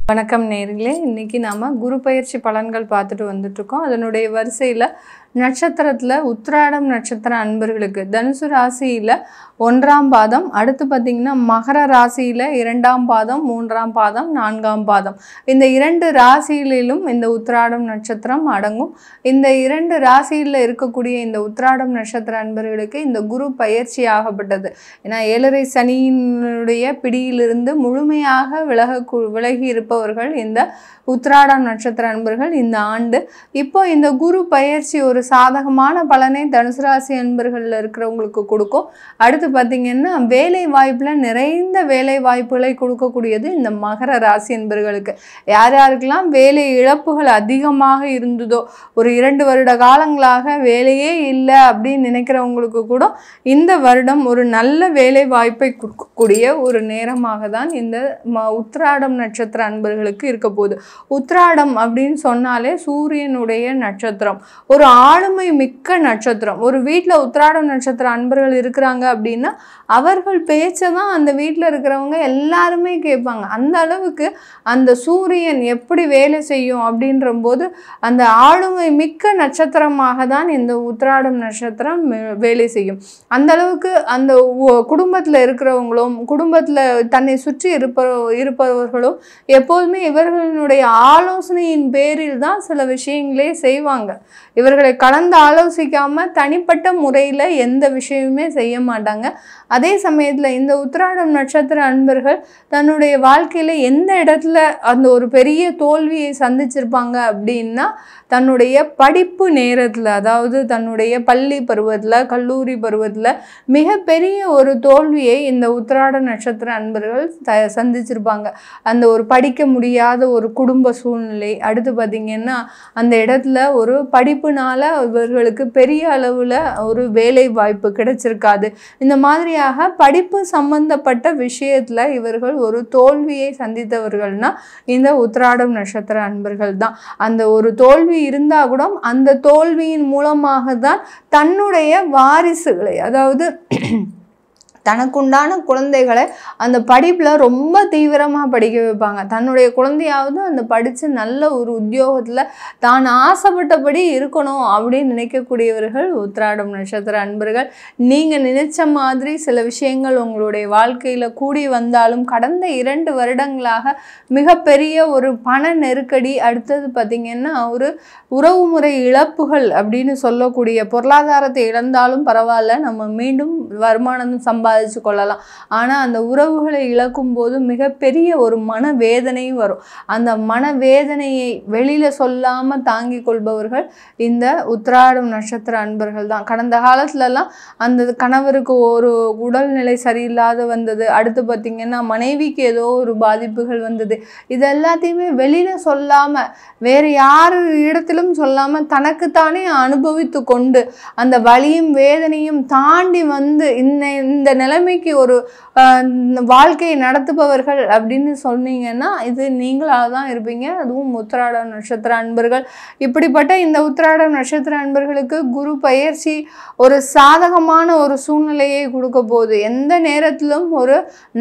வணக்கம் நேயர்களே, இன்னைக்கு நாம குரு பயிற்சி பலன்கள் பார்த்துட்டு வந்துட்டு இருக்கோம். அதனுடைய வரிசையில் நட்சத்திரத்தில் உத்திராடம் நட்சத்திர அன்பர்களுக்கு தனுசு ராசியில் 1ஆம் பாதம், அடுத்து பார்த்திங்கன்னா மகர ராசியில் 2ஆம் பாதம், 3ஆம் பாதம், 4ஆம் பாதம், இந்த 2 ராசியிலும் இந்த உத்திராடம் நட்சத்திரம் அடங்கும். இந்த 2 ராசியில் இருக்கக்கூடிய இந்த உத்திராடம் நட்சத்திர அன்பர்களுக்கு இந்த குரு பயிற்சி ஆகப்பட்டது. ஏன்னா 7.5 சனியினுடைய பிடியிலிருந்து முழுமையாக விலகி இருப்பவர்கள் இந்த உத்திராடம் நட்சத்திர அன்பர்கள் இந்த ஆண்டு. இப்போ இந்த குரு பயிற்சி ஒரு சாதகமான பலனை தனுசு ராசி அன்பர்களில் இருக்கிறவங்களுக்கு கொடுக்கும். அடுத்து பார்த்திங்கன்னா வேலை வாய்ப்பில் நிறைந்த வேலை வாய்ப்புகளை கொடுக்கக்கூடியது இந்த மகர ராசி அன்பர்களுக்கு. யார் யாருக்கெல்லாம் வேலை இழப்புகள் அதிகமாக இருந்ததோ, ஒரு 2 வருட காலங்களாக வேலையே இல்லை அப்படின்னு நினைக்கிறவங்களுக்கு கூட இந்த வருடம் ஒரு நல்ல வேலை வாய்ப்பை கொடுக்கக்கூடிய ஒரு நேரமாக தான் இந்த உத்திராடம் நட்சத்திர அன்பர்களுக்கு இருக்க போகுது. உத்திராடம் அப்படின்னு சொன்னாலே சூரியனுடைய நட்சத்திரம், ஒரு ஆளுமை மிக்க நட்சத்திரம். ஒரு வீட்டில் உத்திராடம் நட்சத்திர அன்பர்கள் இருக்கிறாங்க அப்படின்னா அவர்கள் பேச்சை தான் அந்த வீட்டில் இருக்கிறவங்க எல்லாருமே கேட்பாங்க. அந்த அளவுக்கு அந்த சூரியன் எப்படி வேலை செய்யும் அப்படின்ற போது அந்த ஆளுமை மிக்க நட்சத்திரமாக தான் இந்த உத்திராடம் நட்சத்திரம் வேலை செய்யும். அந்த அளவுக்கு அந்த குடும்பத்தில் இருக்கிறவங்களும் குடும்பத்தில் தன்னை சுற்றி இருப்பவர்களும் எப்போதுமே இவர்களுடைய ஆலோசனையின் பேரில் தான் சில விஷயங்களே செய்வாங்க. இவர்களை கலந்து ஆலோசிக்காம தனிப்பட்ட முறையில் எந்த விஷயமுமே செய்ய மாட்டாங்க. அதே சமயத்தில் இந்த உத்திராடம் நட்சத்திர அன்பர்கள் தன்னுடைய வாழ்க்கையில் எந்த இடத்துல அந்த ஒரு பெரிய தோல்வியை சந்திச்சிருப்பாங்க அப்படின்னா தன்னுடைய படிப்பு நேரத்தில், அதாவது தன்னுடைய பள்ளி பருவத்தில் கல்லூரி பருவத்தில் மிகப்பெரிய ஒரு தோல்வியை இந்த உத்திராட நட்சத்திர அன்பர்கள் சந்திச்சிருப்பாங்க. அந்த ஒரு படிக்க முடியாத ஒரு குடும்ப சூழ்நிலை, அடுத்து பார்த்திங்கன்னா அந்த இடத்துல ஒரு படிப்புனால இவர்களுக்கு பெரிய அளவில் ஒரு வேலை வாய்ப்பு கிடைச்சிருக்காது. இந்த மாதிரியாக படிப்பு சம்பந்தப்பட்ட விஷயத்தில் இவர்கள் ஒரு தோல்வியை சந்தித்தவர்கள்னா இந்த உத்திராடம் நட்சத்திர அன்பர்கள் தான். அந்த ஒரு தோல்வி இருந்தால் கூட அந்த தோல்வியின் மூலமாக தான் தன்னுடைய வாரிசுகளை, அதாவது தனக்குண்டான குழந்தைகளை அந்த படிப்பில் ரொம்ப தீவிரமாக படிக்க வைப்பாங்க. தன்னுடைய குழந்தையாவது அந்த படித்து நல்ல ஒரு உத்தியோகத்தில் தான் ஆசைப்பட்டபடி இருக்கணும் அப்படின்னு நினைக்கக்கூடியவர்கள் உத்திராடம் நட்சத்திர அன்பர்கள். நீங்கள் நினைச்ச மாதிரி சில விஷயங்கள் உங்களுடைய வாழ்க்கையில் கூடி வந்தாலும் கடந்த 2 வருடங்களாக மிகப்பெரிய ஒரு பண நெருக்கடி, அடுத்தது பார்த்திங்கன்னா ஒரு உறவுமுறை இழப்புகள் அப்படின்னு சொல்லக்கூடிய, பொருளாதாரத்தை இழந்தாலும் பரவாயில்ல, நம்ம மீண்டும் வருமானம் சம்பாதிச்சு கொள்ளலாம். ஆனால் அந்த உறவுகளை இழக்கும் போது மிகப்பெரிய ஒரு மனவேதனையும் வரும். அந்த மனவேதனையை வெளியில் சொல்லாமல் தாங்கி கொள்பவர்கள் இந்த உத்திராடம் நட்சத்திர அன்பர்கள் தான். கடந்த காலத்துலலாம் அந்த கணவருக்கு ஒரு உடல்நிலை சரியில்லாத வந்தது, அடுத்து பார்த்திங்கன்னா மனைவிக்கு ஏதோ ஒரு பாதிப்புகள் வந்தது, இது எல்லாத்தையுமே வெளியில் சொல்லாமல் வேறு யார் இடத்திலும் சொல்லாமல் தனக்குத்தானே அனுபவித்து கொண்டு அந்த வலியும் வேதனையும் தாண்டி வந்து இந்த நிலைமைக்கு ஒரு வாழ்க்கையை நடத்துபவர்கள் அப்படின்னு சொன்னீங்கன்னா இது நீங்களாக தான் இருப்பீங்க. அதுவும் உத்திராட நட்சத்திர அன்பர்கள். இப்படிப்பட்ட இந்த உத்திராட நட்சத்திர அன்பர்களுக்கு குரு பயிற்சி ஒரு சாதகமான ஒரு சூழ்நிலையை கொடுக்க போகுது. எந்த நேரத்திலும் ஒரு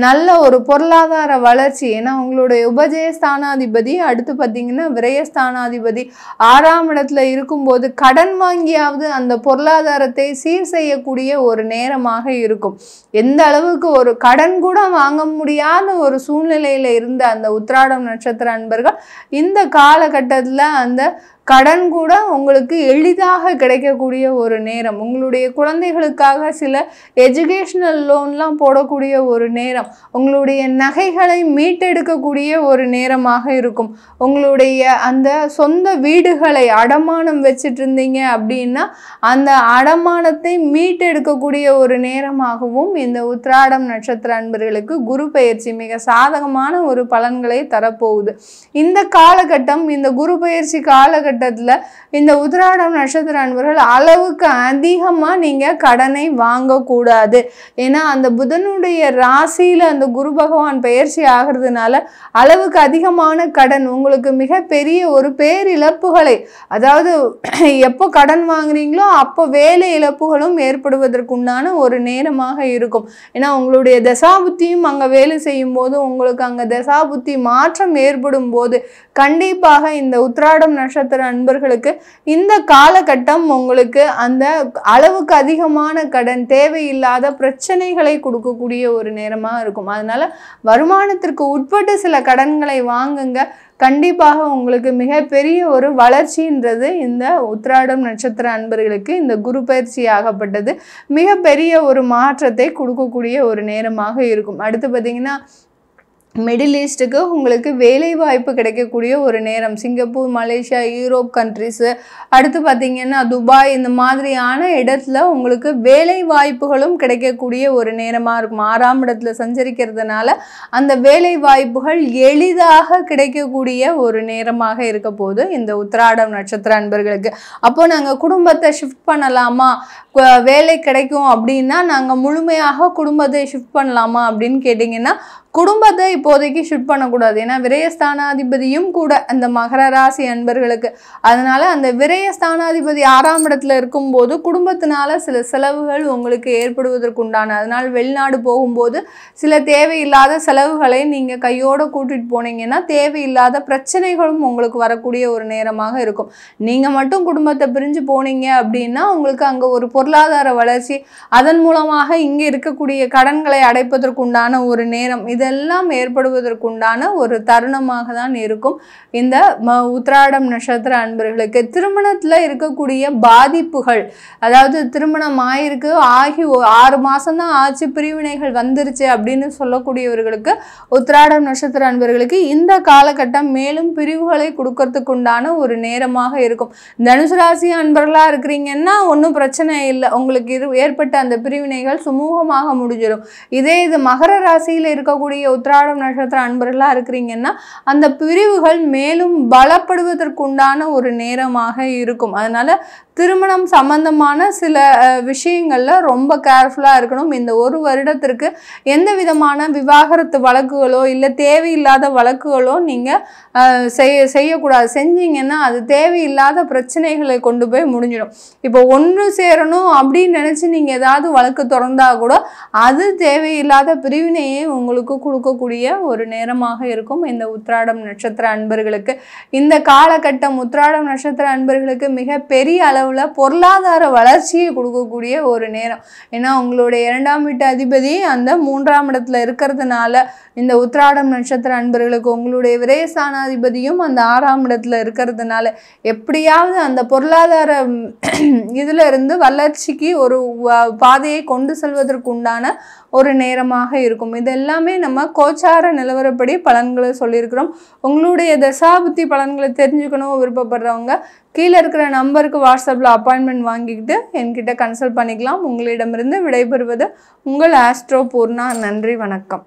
நல்ல ஒரு பொருளாதார வளர்ச்சி, ஏன்னா உங்களுடைய உபஜயஸ்தானாதிபதி, அடுத்து பார்த்திங்கன்னா விரயஸ்தானாதிபதி 6ஆம் இடத்துல இருக்கும்போது கடன் வாங்கியாவது அந்த பொருளாதாரத்தை சீர் செய்யக்கூடிய ஒரு நேரமாக இருக்கும். எந்த அளவுக்கு ஒரு கடன் கூட வாங்க முடியாத ஒரு சூழ்நிலையில் இருந்த அந்த உத்திராடம் நட்சத்திர அன்பர்கள் இந்த காலகட்டத்தில் அந்த கடன் கூட உங்களுக்கு எளிதாக கிடைக்கக்கூடிய ஒரு நேரம். உங்களுடைய குழந்தைகளுக்காக சில எஜுகேஷ்னல் லோன்லாம் போடக்கூடிய ஒரு நேரம். உங்களுடைய நகைகளை மீட்டெடுக்கக்கூடிய ஒரு நேரமாக இருக்கும். உங்களுடைய அந்த சொந்த வீடுகளை அடமானம் வச்சுட்டு இருந்தீங்க அப்படின்னா அந்த அடமானத்தை மீட்டெடுக்கக்கூடிய ஒரு நேரமாகவும் இந்த உத்திராடம் நட்சத்திர அன்பர்களுக்கு குரு பயிற்சி மிக சாதகமான ஒரு பலன்களை தரப்போகுது. இந்த காலகட்டம், இந்த குரு பயிற்சி காலகட்டம் காலகட்டத்தில் இந்த உத்திராடம் நட்சத்திர அன்பர்கள் அளவுக்கு அதிகமாக நீங்கள் கடனை வாங்கக்கூடாது. ஏன்னா அந்த புதனுடைய ராசியில் அந்த குரு பகவான் பெயர்ச்சி ஆகிறதுனால அளவுக்கு அதிகமான கடன் உங்களுக்கு மிகப்பெரிய ஒரு பேரிழப்புகளை, அதாவது எப்போ கடன் வாங்குறீங்களோ அப்போ வேலை இழப்புகளும் ஏற்படுவதற்குண்டான ஒரு நேரமாக இருக்கும். ஏன்னா உங்களுடைய தசாபுத்தியும் அங்கே வேலை செய்யும் போது, உங்களுக்கு அங்கே தசாபுத்தி மாற்றம் ஏற்படும் போது கண்டிப்பாக இந்த உத்திராடம் நட்சத்திர அன்பர்களுக்கு இந்த காலகட்டம் உங்களுக்கு அந்த அளவுக்கு அதிகமான கடன், தேவையில்லாத பிரச்சனைகளை கொடுக்கக்கூடிய ஒரு நேரமாக இருக்கும். அதனால வருமானத்திற்கு உட்பட்டு சில கடன்களை வாங்குங்க. கண்டிப்பாக உங்களுக்கு மிகப்பெரிய ஒரு வளர்ச்சின்றது இந்த உத்திராடம் நட்சத்திர அன்பர்களுக்கு இந்த குரு பயிற்சி ஆகப்பட்டது மிகப்பெரிய ஒரு மாற்றத்தை கொடுக்கக்கூடிய ஒரு நேரமாக இருக்கும். அடுத்து பார்த்தீங்கன்னா மிடில் ஈஸ்ட்டுக்கு உங்களுக்கு வேலை வாய்ப்பு கிடைக்கக்கூடிய ஒரு நேரம். சிங்கப்பூர், மலேசியா, யூரோப் கண்ட்ரிஸு, அடுத்து பார்த்திங்கன்னா துபாய், இந்த மாதிரியான இடத்துல உங்களுக்கு வேலை வாய்ப்புகளும் கிடைக்கக்கூடிய ஒரு நேரமாக இருக்கும். 6ஆம் இடத்துல சஞ்சரிக்கிறதுனால அந்த வேலை வாய்ப்புகள் எளிதாக கிடைக்கக்கூடிய ஒரு நேரமாக இருக்க போது இந்த உத்திராடம் நட்சத்திர அன்பர்களுக்கு. அப்போ நாங்கள் குடும்பத்தை ஷிஃப்ட் பண்ணலாமா, வேலை கிடைக்கும் அப்படின்னா நாங்கள் முழுமையாக குடும்பத்தை ஷிஃப்ட் பண்ணலாமா அப்படின்னு கேட்டிங்கன்னா குடும்பத்தை இப்போதைக்கு ஷிஃப்ட் பண்ணக்கூடாது. ஏன்னா விரயஸ்தானாதிபதியும் கூட அந்த மகர ராசி அன்பர்களுக்கு. அதனால அந்த விரயஸ்தானாதிபதி 6ஆம் இடத்துல இருக்கும்போது குடும்பத்தினால சில செலவுகள் உங்களுக்கு ஏற்படுவதற்குண்டான, அதனால் வெளிநாடு போகும்போது சில தேவையில்லாத செலவுகளை நீங்கள் கையோடு கூட்டிகிட்டு போனீங்கன்னா தேவையில்லாத பிரச்சனைகளும் உங்களுக்கு வரக்கூடிய ஒரு நேரமாக இருக்கும். நீங்கள் மட்டும் குடும்பத்தை பிரிஞ்சு போனீங்க அப்படின்னா உங்களுக்கு அங்கே ஒரு பொருளாதார வளர்ச்சி, அதன் மூலமாக இங்கே இருக்கக்கூடிய கடன்களை அடைப்பதற்குண்டான ஒரு நேரம், இதெல்லாம் ஏற்படுவதற்குண்டான ஒரு தருணமாக தான் இருக்கும் இந்த உத்திராடம் நட்சத்திர அன்பர்களுக்கு. திருமணத்தில் இருக்கக்கூடிய பாதிப்புகள், அதாவது திருமணம் ஆகி 6 மாதம்தான் ஆச்சு, பிரிவினைகள் வந்துருச்சு அப்படின்னு சொல்லக்கூடியவர்களுக்கு, உத்திராடம் நட்சத்திர அன்பர்களுக்கு இந்த காலகட்டம் மேலும் பிரிவுகளை கொடுக்கறதுக்குண்டான ஒரு நேரமாக இருக்கும். தனுசு ராசி அன்பர்களாக இருக்கிறீங்கன்னா ஒன்றும் பிரச்சனை இல்லை, உங்களுக்கு ஏற்பட்ட அந்த பிரிவினைகள் சுமூகமாக முடிஞ்சிடும். இதே இது மகர ராசியில் இருக்கக்கூடிய உத்திராடம் நட்சத்திர அன்பர்களாக இருக்கிறீங்கன்னா அந்த பிரிவுகள் மேலும் பலப்படுவதற்குண்டான ஒரு நேரமாக இருக்கும். அதனால திருமணம் சம்பந்தமான சில விஷயங்கள்ல ரொம்ப கேர்ஃபுல்லாக இருக்கணும். இந்த ஒரு வருடத்திற்கு எந்த விதமான விவாகரத்து வழக்குகளோ இல்லை தேவையில்லாத வழக்குகளோ நீங்கள் செய்யக்கூடாது. செஞ்சீங்கன்னா அது தேவையில்லாத பிரச்சனைகளை கொண்டு போய் முடிஞ்சிடும். இப்போ ஒன்று சேரணும் அப்படின்னு நினச்சி நீங்கள் ஏதாவது வழக்கு திறந்தா கூட அது தேவையில்லாத பிரிவினையை உங்களுக்கு கொடுக்கக்கூடிய ஒரு நேரமாக இருக்கும் இந்த உத்திராடம் நட்சத்திர அன்பர்களுக்கு. இந்த காலகட்டம் உத்திராடம் நட்சத்திர அன்பர்களுக்கு மிக பெரிய அளவில் பொருளாதார வளர்ச்சியை கொடுக்கக்கூடிய ஒரு நேரம். ஏன்னா உங்களுடைய 2ஆம் வீட்டு அதிபதி அந்த 3ஆம் இடத்துல இருக்கிறதுனால இந்த உத்திராடம் நட்சத்திர அன்பர்களுக்கு உங்களுடைய விரயஸ்தானாதிபதியும் அந்த 6ஆம் இடத்துல இருக்கிறதுனால எப்படியாவது அந்த பொருளாதார இதுல இருந்து வளர்ச்சிக்கு ஒரு பாதையை கொண்டு செல்வதற்கு உண்டான ஒரு நேரமாக இருக்கும். இது எல்லாமே நம்ம கோச்சார நிலவரப்படி பலன்களை சொல்லியிருக்கிறோம். உங்களுடைய தசாபுத்தி பலன்களை தெரிஞ்சுக்கணும் விருப்பப்படுறவங்க கீழே இருக்கிற நம்பருக்கு வாட்ஸ்அப்பில் அப்பாயின்மெண்ட் வாங்கிக்கிட்டு என்கிட்ட கன்சல்ட் பண்ணிக்கலாம். உங்களிடமிருந்து விடைபெறுவது உங்கள் ஆஸ்ட்ரோ பூர்ணா. நன்றி, வணக்கம்.